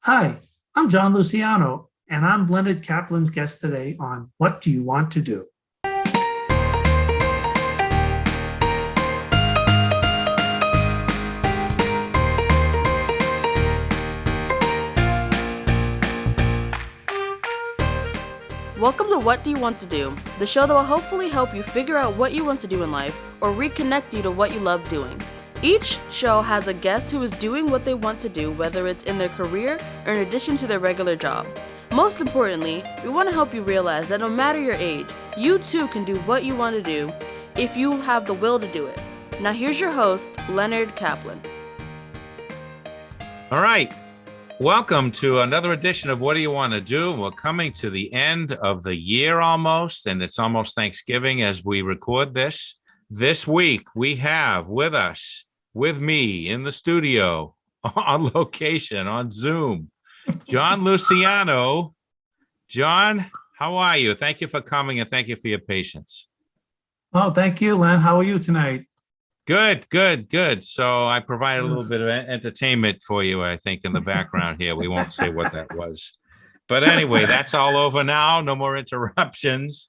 Hi, I'm John Luciano, and I'm Leonard Kaplan's guest today on What Do You Want to Do? Welcome to What Do You Want to Do, the show that will hopefully help you figure out what you want to do in life or reconnect you to what you love doing. Each show has a guest who is doing what they want to do, whether it's in their career or in addition to their regular job. Most importantly, we want to help you realize that no matter your age, you too can do what you want to do if you have the will to do it. Now here's your host, Leonard Kaplan. All right. Welcome to another edition of What Do You Want to Do? We're coming to the end of the year almost, and it's almost Thanksgiving as we record this. This week, we have with me in the studio, on location, on Zoom, John Luciano. John, how are you? Thank you for coming, and thank you for your patience. Oh, thank you, Len. How are you tonight? Good. So I provided a little bit of entertainment for you, I think, in the background here. We won't say what that was. But anyway, that's all over now. No more interruptions.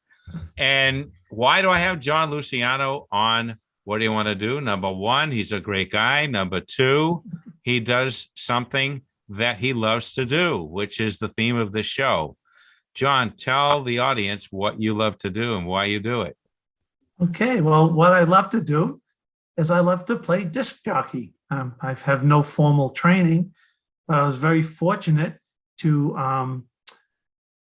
And why do I have John Luciano on What Do You Want to Do? Number one, he's a great guy. Number two, he does something that he loves to do, which is the theme of this show. John, tell the audience what you love to do and why you do it. Okay, well, what I love to do is I love to play disc jockey. I have no formal training, but I was very fortunate to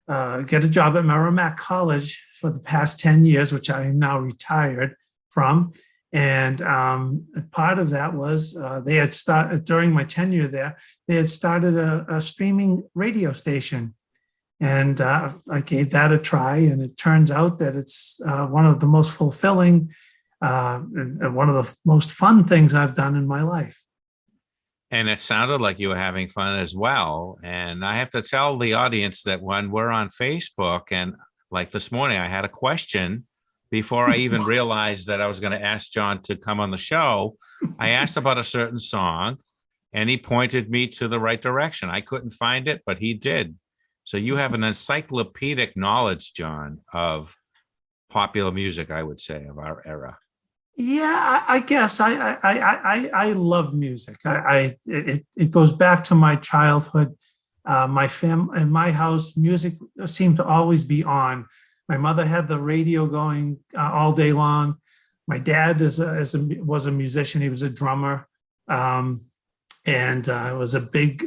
get a job at Merrimack College for the past 10 years, which I am now retired from. And part of that was they had started, during my tenure there, they had started a streaming radio station. And I gave that a try, and it turns out that it's one of the most fulfilling and one of the most fun things I've done in my life. And it sounded like you were having fun as well. And I have to tell the audience that when we're on Facebook, and like this morning, I had a question before I even realized that I was going to ask John to come on the show. I asked about a certain song, and he pointed me to the right direction. I couldn't find it, but he did. So you have an encyclopedic knowledge, John, of popular music, I would say, of our era. Yeah, I guess I love music. It goes back to my childhood. My in my house, music seemed to always be on. My mother had the radio going all day long. My dad was a musician. He was a drummer, and it was a big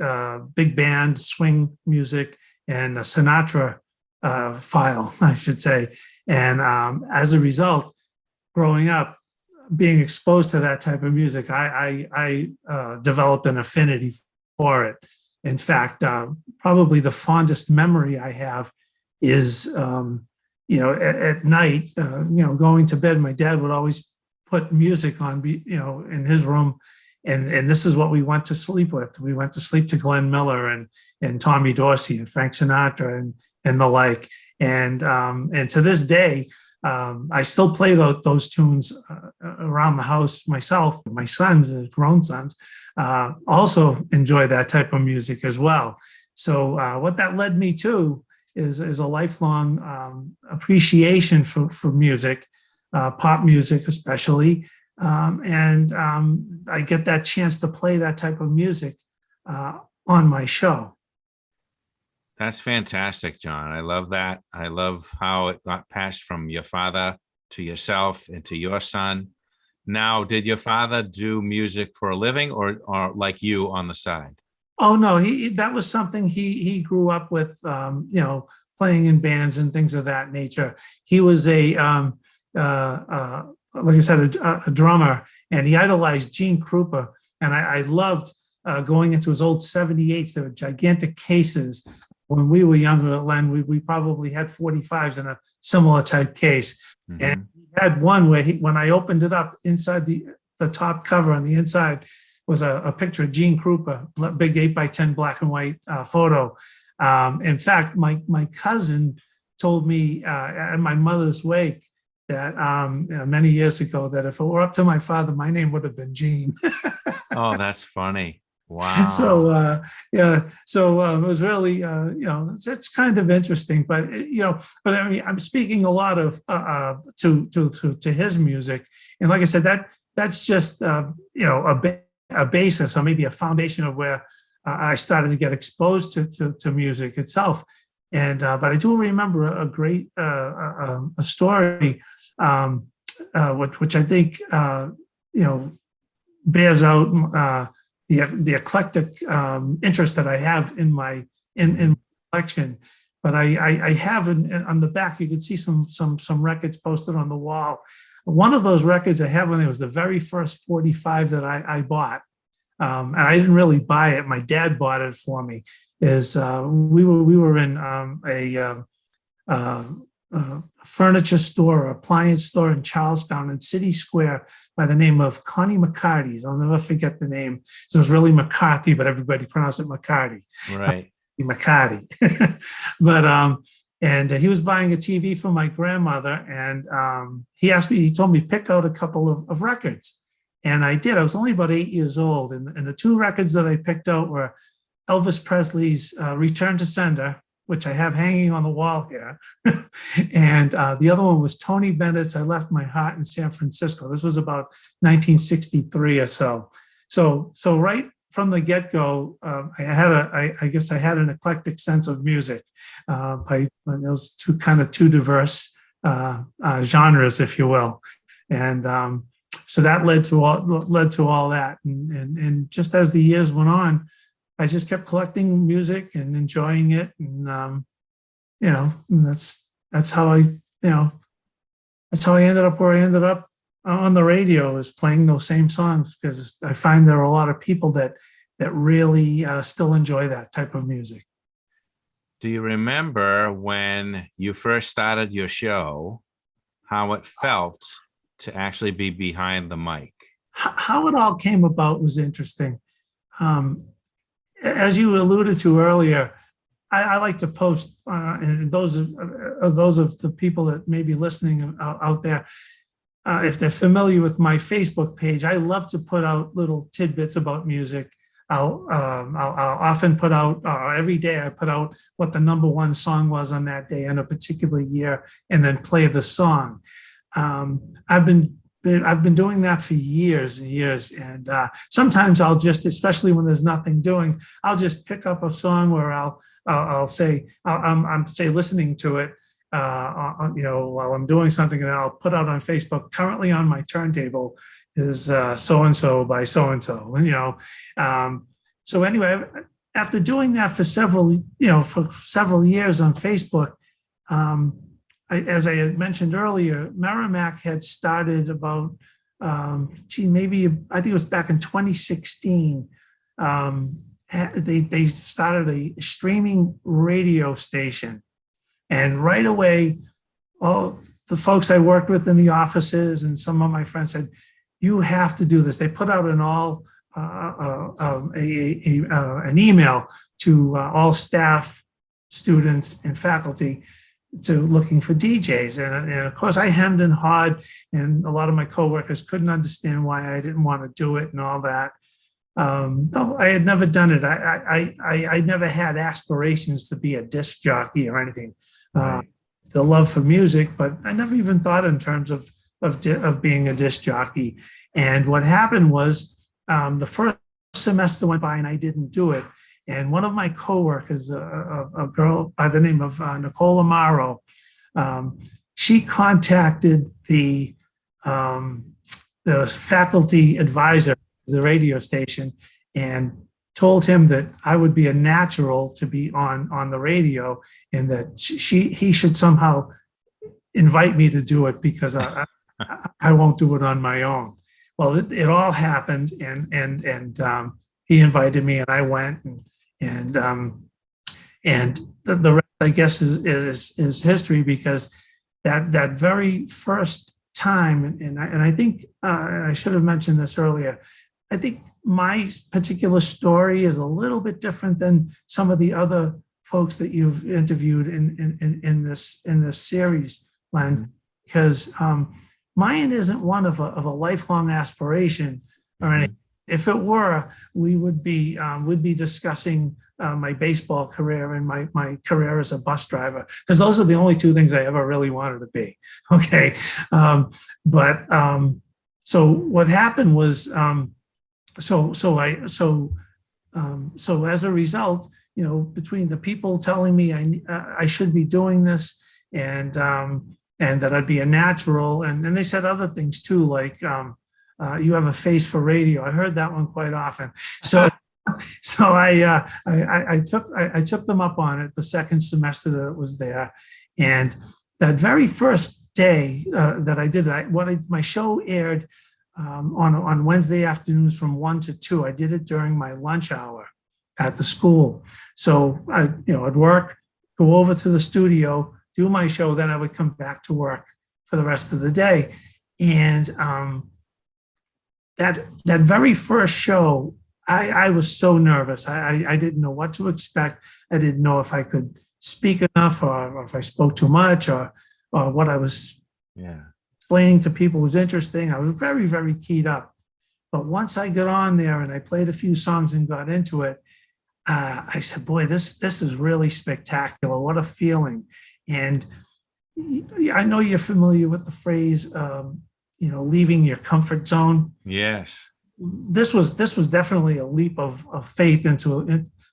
band, swing music, and a Sinatra file, I should say. And as a result, growing up, being exposed to that type of music, I developed an affinity for it. In fact, probably the fondest memory I have is, at night, going to bed, my dad would always put music on, in his room. And this is what we went to sleep with. We went to sleep to Glenn Miller and Tommy Dorsey and Frank Sinatra and the like. And to this day, I still play those tunes around the house myself. My sons, grown sons, also enjoy that type of music as well. So what that led me to is a lifelong appreciation for music, pop music especially. And I get that chance to play that type of music on my show. That's fantastic, John. I love that. I love how it got passed from your father to yourself and to your son. Now, did your father do music for a living or like you on the side? Oh, no, that was something he grew up with, playing in bands and things of that nature. He was like I said, a drummer, and he idolized Gene Krupa. And I loved going into his old 78s. They were gigantic cases. When we were younger, Len, we probably had 45s in a similar type case. Mm-hmm. And he had one where when I opened it up, inside the top cover on the inside was a picture of Gene Krupa, big 8x10 black and white photo. In fact, my cousin told me at my mother's wake that many years ago that if it were up to my father, my name would have been Gene. Oh, that's funny. Wow. Yeah, so it was really, it's kind of interesting, but but I mean, I'm speaking a lot of to his music, and like I said, that's just a basis or maybe a foundation of where I started to get exposed to music itself, and but I do remember a great a story, which I think bears out the eclectic interest that I have in my in collection. But I have on the back, you can see some records posted on the wall. One of those records I have when it was the very first 45 that I bought, and I didn't really buy it. My dad bought it for me. Is we were in furniture store or appliance store in Charlestown in City Square by the name of Connie McCarty. I'll never forget the name. So it was really McCarthy, but everybody pronounced it McCarty. Right. McCarty. But and he was buying a TV for my grandmother, and he told me to pick out a couple of records. And I did. I was only about 8 years old. And the two records that I picked out were Elvis Presley's Return to Sender, which I have hanging on the wall here. And the other one was Tony Bennett's I Left My Heart in San Francisco. This was about 1963 or so. So right from the get-go, I guess I had an eclectic sense of music by those two diverse genres, if you will. And so that led to all that. And just as the years went on, I just kept collecting music and enjoying it, and and that's how I ended up where I ended up on the radio, is playing those same songs, because I find there are a lot of people that really still enjoy that type of music. Do you remember when you first started your show, how it felt to actually be behind the mic? How it all came about was interesting. As you alluded to earlier, I like to post, and those of the people that may be listening out there, if they're familiar with my Facebook page, I love to put out little tidbits about music. I'll often put out, every day I put out what the number one song was on that day in a particular year, and then play the song. I've been doing that for years and years, and sometimes I'll just, especially when there's nothing doing, I'll just pick up a song where I'm say listening to it, while I'm doing something, and then I'll put out on Facebook. Currently on my turntable is so and so by so and so, so anyway, after doing that for several years on Facebook. As I had mentioned earlier, Merrimack had started about, maybe, I think it was back in 2016. They started a streaming radio station. And right away, all the folks I worked with in the offices and some of my friends said, you have to do this. They put out an email to all staff, students, and faculty to looking for DJs. And of course I hemmed and hawed, and a lot of my coworkers couldn't understand why I didn't want to do it and all that. No, I had never done it. I never had aspirations to be a disc jockey or anything. Right. The love for music, but I never even thought in terms of being a disc jockey. And what happened was, the first semester went by and I didn't do it. And one of my coworkers, a girl by the name of Nicole Amaro, she contacted the faculty advisor of the radio station and told him that I would be a natural to be on the radio, and that he should somehow invite me to do it, because I won't do it on my own. Well, it all happened, and he invited me, and I went, and the rest, I guess, is history, because that very first time, and I think I should have mentioned this earlier. I think my particular story is a little bit different than some of the other folks that you've interviewed in this series, Len, because mine isn't one of a lifelong aspiration or anything. If it were, we would be discussing my baseball career and my career as a bus driver, because those are the only two things I ever really wanted to be. Okay, but so what happened was, so as a result, between the people telling me I should be doing this, and that I'd be a natural, and they said other things too, like you have a face for radio. I heard that one quite often. So I took them up on it the second semester that it was there, and that very first day that I did that, my show aired on Wednesday afternoons from 1 to 2. I did it during my lunch hour at the school. So I'd work, go over to the studio, do my show, then I would come back to work for the rest of the day. And that very first show, I was so nervous. I didn't know what to expect. I didn't know if I could speak enough, or if I spoke too much, or what I was explaining to people was interesting. I was very, very keyed up. But once I got on there and I played a few songs and got into it, I said, boy, this is really spectacular. What a feeling. And I know you're familiar with the phrase, leaving your comfort zone. Yes. This was definitely a leap of faith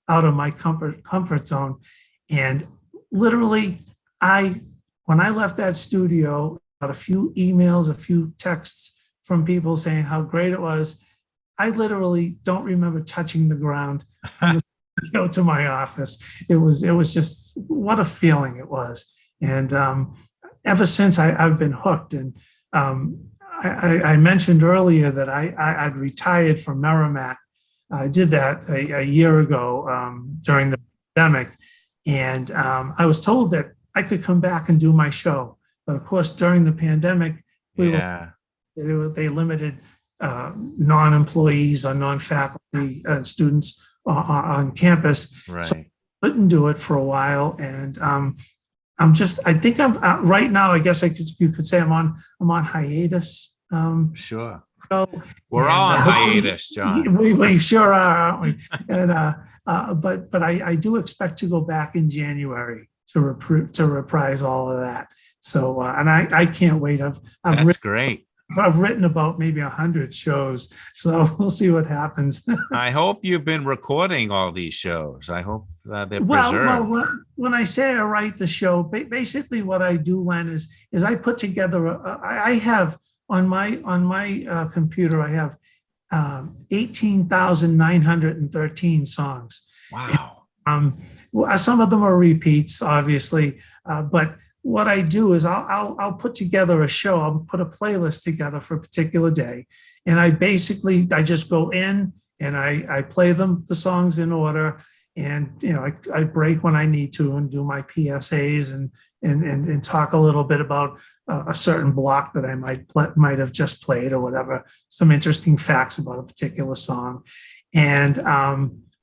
out of my comfort zone. And literally, when I left that studio, got a few emails, a few texts from people saying how great it was. I literally don't remember touching the ground from the studio to my office. It was just, what a feeling it was. And ever since, I've been hooked. And I mentioned earlier that I'd retired from Merrimack. I did that a year ago during the pandemic. And I was told that I could come back and do my show. But of course, during the pandemic, they limited non-employees or non-faculty students on campus. Right. So I couldn't do it for a while. And I think I'm right now, I guess you could say I'm on hiatus. Sure. So, We're all on hiatus, John. We sure are, aren't we? And but I do expect to go back in January to reprise all of that. So and I can't wait. That's great. I've written about maybe 100 shows, so we'll see what happens. I hope you've been recording all these shows. I hope they're preserved. Well, when I say I write the show, basically what I do, Len, is I put together. I have on my computer, I have 18,913 songs. Wow. Some of them are repeats, obviously, but what I do is I'll put together a show. I'll put a playlist together for a particular day, and I just go in and I play the songs in order, and I break when I need to and do my PSAs and talk a little bit about a certain block that I might have just played or whatever, some interesting facts about a particular song, and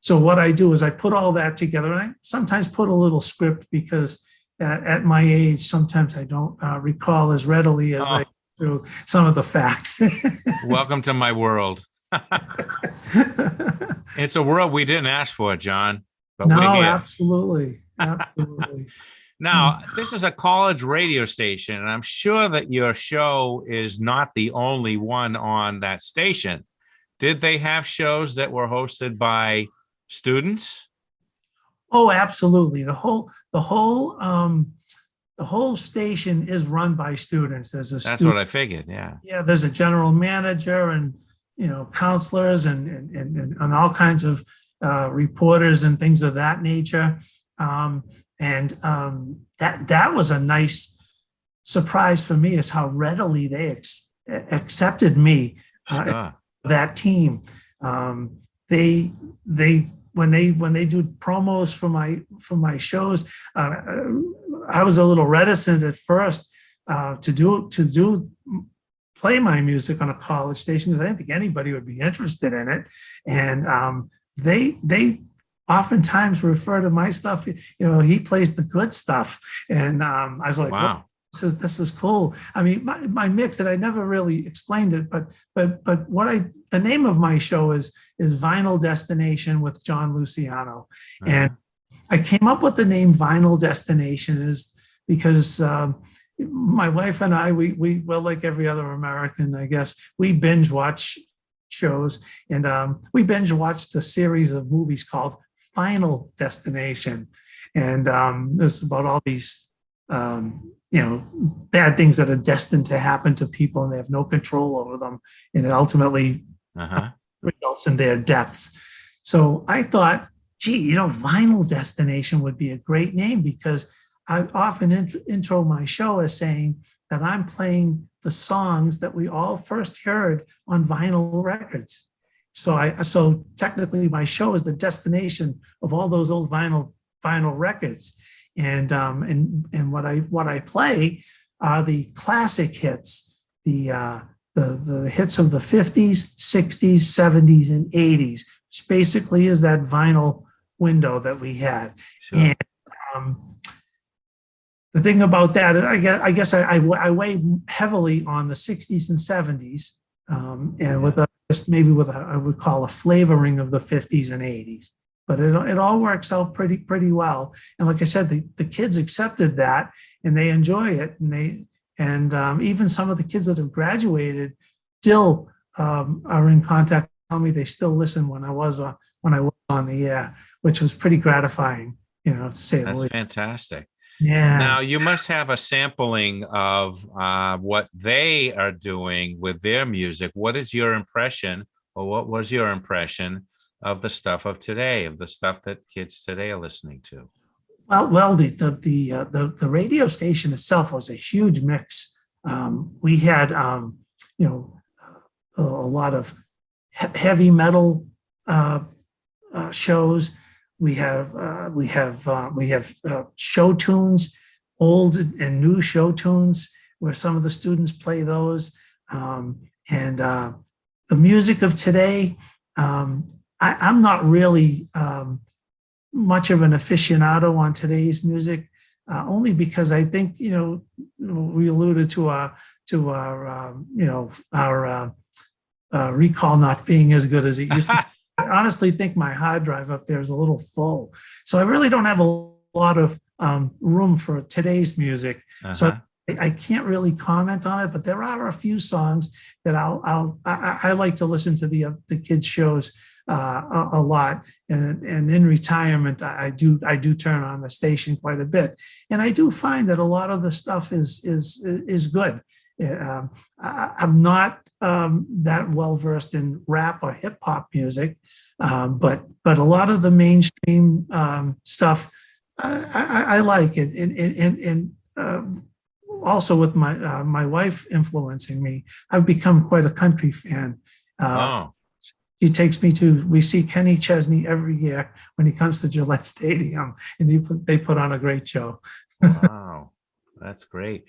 so what I do is I put all that together, and I sometimes put a little script because at my age, sometimes I don't recall as readily as I do some of the facts. Welcome to my world. It's a world we didn't ask for, John. But no, we're here. Absolutely. Now, this is a college radio station, and I'm sure that your show is not the only one on that station. Did they have shows that were hosted by students? Oh, absolutely. The whole station is run by students. That's what I figured. Yeah. Yeah. There's a general manager and, counselors and all kinds of reporters and things of that nature. That was a nice surprise for me, is how readily they accepted me, that team. When they do promos for my shows, I was a little reticent at first to play my music on a college station because I didn't think anybody would be interested in it. And they oftentimes refer to my stuff. He plays the good stuff, and I was like, wow. this is cool. I mean, my mix that I never really explained it, but the name of my show is Vinyl Destination with John Luciano. And I came up with the name Vinyl Destination is because my wife and I, we well, like every other American, I guess, we binge watch shows, and we binge watched a series of movies called Final Destination, and it's about all these bad things that are destined to happen to people, and they have no control over them, and it ultimately results in their deaths. So I thought, gee, Vinyl Destination would be a great name, because I often intro my show as saying that I'm playing the songs that we all first heard on vinyl records. So technically my show is the destination of all those old vinyl records. And what I play are the classic hits, the hits of the 50s, 60s, 70s, and 80s, which basically is that vinyl window that we had. Sure. And the thing about that, I guess I weigh heavily on the 60s and 70s, and with I would call a flavoring of the 50s and 80s. But it all works out pretty well. And like I said, the kids accepted that, and they enjoy it, and even some of the kids that have graduated still are in contact. Tell me they still listen when I was on the air, which was pretty gratifying, to say the least. That's fantastic. Yeah. Now you must have a sampling of what they are doing with their music. What is your impression, or what was your impression of the stuff of today, of the stuff that kids today are listening to? Well, the radio station itself was a huge mix. We had a lot of heavy metal shows. We have show tunes, old and new show tunes, where some of the students play those. And the music of today, I'm not really much of an aficionado on today's music, only because I think we alluded to our recall not being as good as it used to be. I honestly think my hard drive up there is a little full. So I really don't have a lot of room for today's music. So I can't really comment on it, but there are a few songs that I like to listen to the kids' shows a lot. And in retirement, I do turn on the station quite a bit. And I do find that a lot of the stuff is good. I'm not that well versed in rap or hip hop music, but a lot of the mainstream stuff I like it, and also with my wife influencing me, I've become quite a country fan. She takes me we see Kenny Chesney every year when he comes to Gillette Stadium, and they put on a great show. Wow, that's great.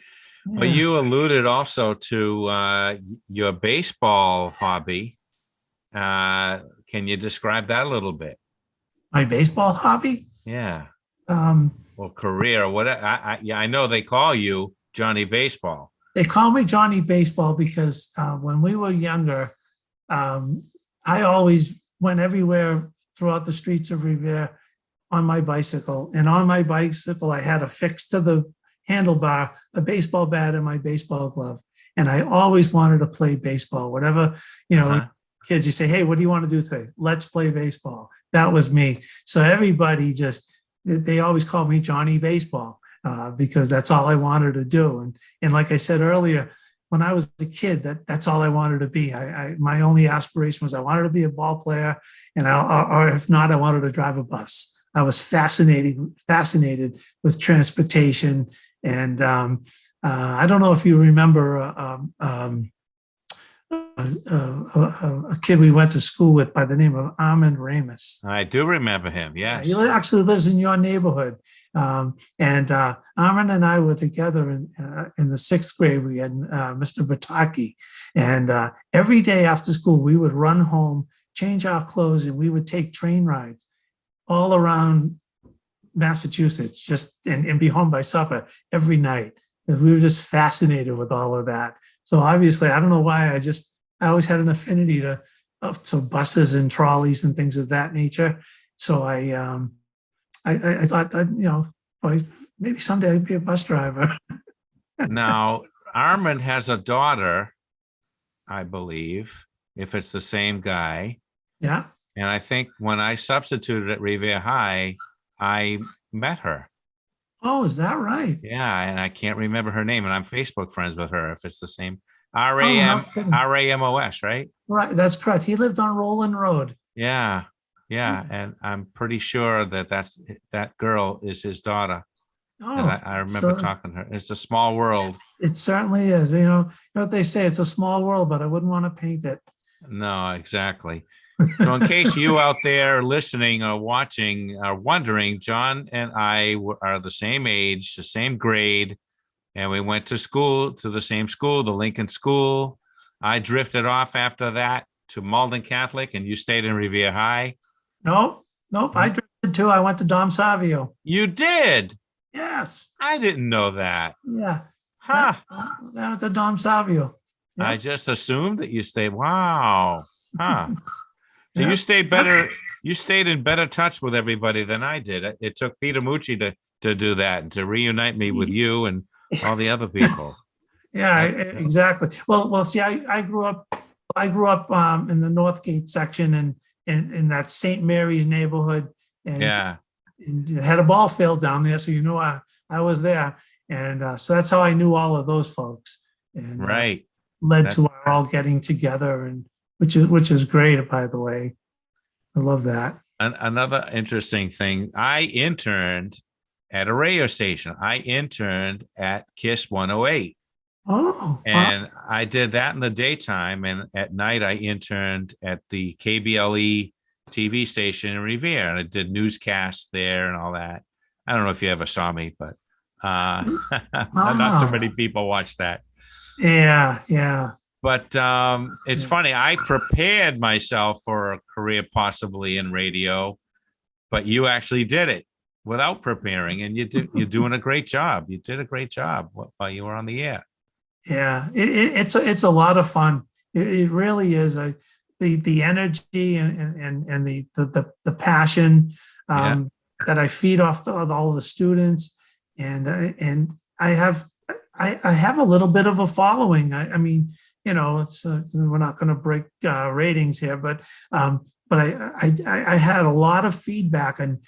Yeah. Well, you alluded also to your baseball hobby. Can you describe that a little bit? My baseball hobby? Yeah. Or career? What? I know they call you Johnny Baseball. They call me Johnny Baseball because when we were younger, I always went everywhere throughout the streets of Revere on my bicycle. And on my bicycle, I had affixed to the handlebar a baseball bat and my baseball glove. And I always wanted to play baseball. Whatever, kids, you say, hey, what do you want to do today? Let's play baseball. That was me. So everybody they always called me Johnny Baseball because that's all I wanted to do. And like I said earlier, when I was a kid, that's all I wanted to be. My only aspiration was I wanted to be a ball player, and or if not, I wanted to drive a bus. I was fascinated with transportation. And I don't know if you remember a kid we went to school with by the name of Armand Ramus. I do remember him, yes. He actually lives in your neighborhood. And Armand and I were together in the sixth grade. We had Mr. Bataki. And every day after school, we would run home, change our clothes, and we would take train rides all around Massachusetts, and be home by supper every night. We were just fascinated with all of that. So obviously, I don't know why, I always had an affinity to buses and trolleys and things of that nature. So I thought that, boy, maybe someday I'd be a bus driver. Now, Armand has a daughter, I believe, if it's the same guy. Yeah. And I think when I substituted at Revere High, I met her. Oh, is that right? Yeah, and I can't remember her name, and I'm Facebook friends with her. If it's the same, Oh, no kidding. Ramos, right? Right, that's correct. He lived on Roland Road. Yeah, yeah, and I'm pretty sure that girl is his daughter. 'Cause Oh, I remember talking to her. It's a small world. it certainly is. You know what they say, it's a small world, but I wouldn't want to paint it. No, exactly. So in case you out there listening or watching are wondering, John and I are the same age, the same grade, and we went to the same school, the Lincoln School. I drifted off after that to Malden Catholic, and you stayed in Revere High. Nope. I drifted too. I went to Dom Savio. You did? Yes. I didn't know that. Yeah. Huh. Down at the Dom Savio. Yep. I just assumed that you stayed. Wow. Huh. So Yeah. you stayed better. You stayed in better touch with everybody than I did. It took Peter Mucci to do that and to reunite me with you and all the other people. Yeah, exactly. Well, see, I grew up in the Northgate section and in that St. Mary's neighborhood, and, Yeah. and it had a ball field down there, so I was there, and so that's how I knew all of those folks, and Right. led to our all getting together, and which is great, by the way. I love that. Another interesting thing, I interned at a radio station. I interned at KISS 108. Oh, And I did that in the daytime. And at night, I interned at the KBLE TV station in Revere. And I did newscasts there and all that. I don't know if you ever saw me, but not too many people watch that. Yeah. But it's funny. I prepared myself for a career possibly in radio, but you actually did it without preparing, and you're doing a great job. You did a great job while you were on the air. Yeah, it's a lot of fun. It really is. The energy and the passion that I feed off all the students, and I have a little bit of a following. I mean, it's we're not going to break ratings here, but I had a lot of feedback, and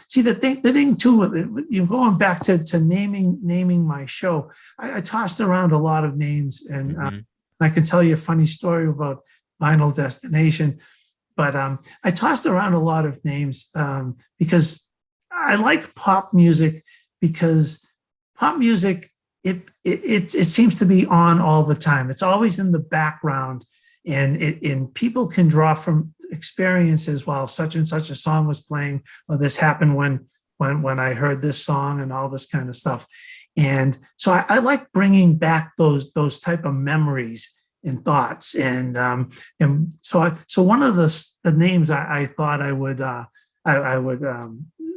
see the thing too with it, you going back to naming my show. I tossed around a lot of names, and I can tell you a funny story about Final Destination, but I tossed around a lot of names because I like pop music, because pop music it seems to be on all the time. It's always in the background. And people can draw from experiences while such and such a song was playing, or this happened when I heard this song, and all this kind of stuff. And so I like bringing back those type of memories and thoughts. And so one of the names I thought I would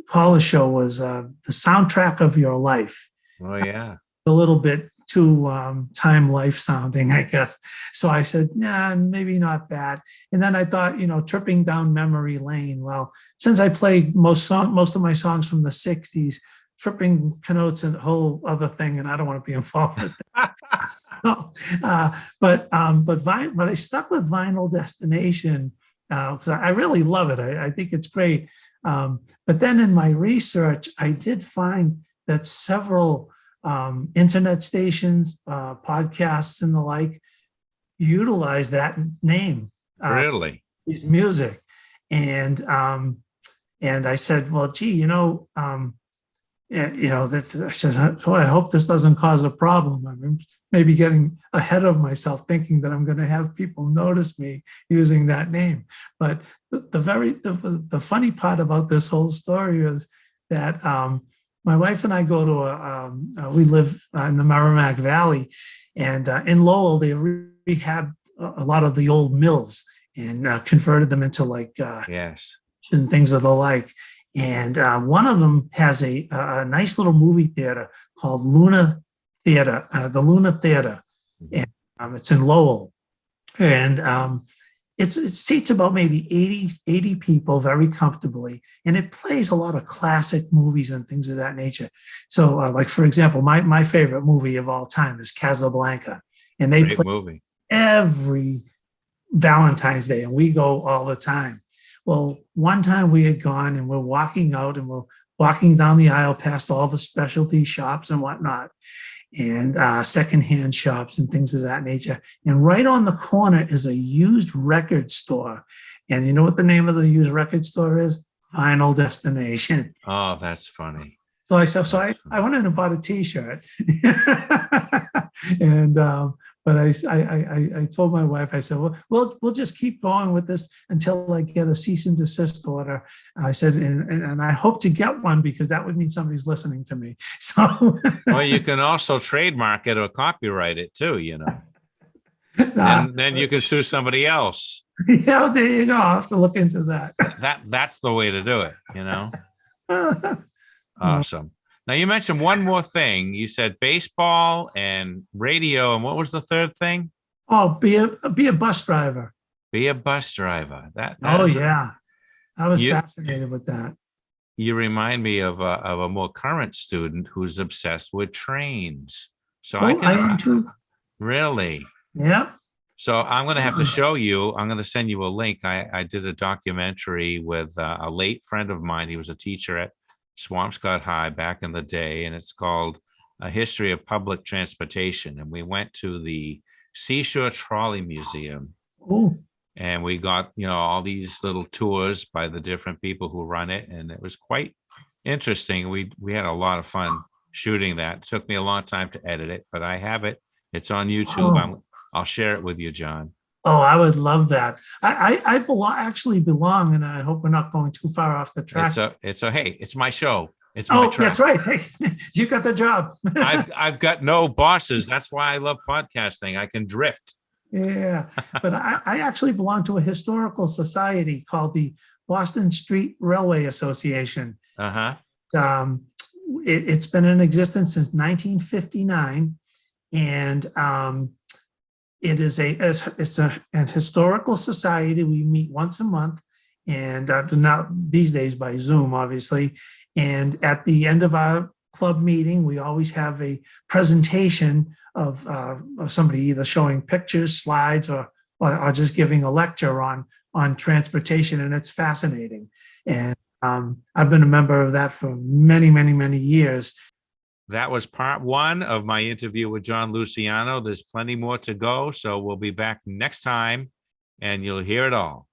call the show was the soundtrack of your life. Oh yeah. A little bit too Time Life sounding, I guess. So I said, nah, maybe not that. And then I thought, tripping down memory lane. Well, since I played most of my songs from the 60s, tripping connotes a whole other thing, and I don't want to be involved with that. But I stuck with Vinyl Destination because I really love it. I think it's great. But then in my research, I did find that several internet stations, podcasts, and the like utilize that name. Really? His music, and I said, well, gee, I said, oh, I hope this doesn't cause a problem. I'm maybe getting ahead of myself, thinking that I'm going to have people notice me using that name. But the funny part about this whole story is that my wife and I go to we live in the Merrimack Valley, and in Lowell, they rehabbed a lot of the old mills and converted them into yes, and things of the like. And one of them has a nice little movie theater called Luna Theater, the Luna Theater. And it's in Lowell. And it seats about maybe 80 people very comfortably. And it plays a lot of classic movies and things of that nature. So like, for example, my favorite movie of all time is Casablanca. And they Great play movie. every Valentine's Day, and we go all the time. Well, one time we had gone and we're walking out and we're walking down the aisle past all the specialty shops and whatnot, and secondhand shops and things of that nature. And right on the corner is a used record store. And you know what the name of the used record store is? Final Destination. Oh, that's funny. So I went in and bought a T-shirt. And but I told my wife, I said, well, we'll just keep going with this until I get a cease and desist order. I said, and I hope to get one, because that would mean somebody's listening to me. So Well, you can also trademark it or copyright it too, and then you can sue somebody else. Yeah, there you go. I'll have to look into that. That's the way to do it. Awesome. Now, you mentioned one more thing. You said baseball and radio, and what was the third thing? Oh, be a bus driver. Be a bus driver. Oh yeah, I was fascinated with that. You remind me of a more current student who's obsessed with trains. So I am too. Really? Yep. So I'm going to have to show you. I'm going to send you a link. I did a documentary with a late friend of mine. He was a teacher at Swampscott High back in the day, and it's called A History of Public Transportation. And we went to the Seashore Trolley Museum. Oh. And we got, all these little tours by the different people who run it. And it was quite interesting. We had a lot of fun shooting that. It took me a long time to edit it, but I have it. It's on YouTube. Oh. I'll share it with you, John. Oh, I would love that. I actually belong, and I hope we're not going too far off the track. Hey, it's my show. It's my track. That's right. Hey, you got the job. I've got no bosses. That's why I love podcasting. I can drift. Yeah, but I actually belong to a historical society called the Boston Street Railway Association. It's been in existence since 1959, and it's an historical society. We meet once a month, and now these days by Zoom, obviously. And at the end of our club meeting, we always have a presentation of somebody either showing pictures, slides, or just giving a lecture on transportation, and it's fascinating. And I've been a member of that for many, many, many years. That was part one of my interview with John Luciano. There's plenty more to go, so we'll be back next time, and you'll hear it all.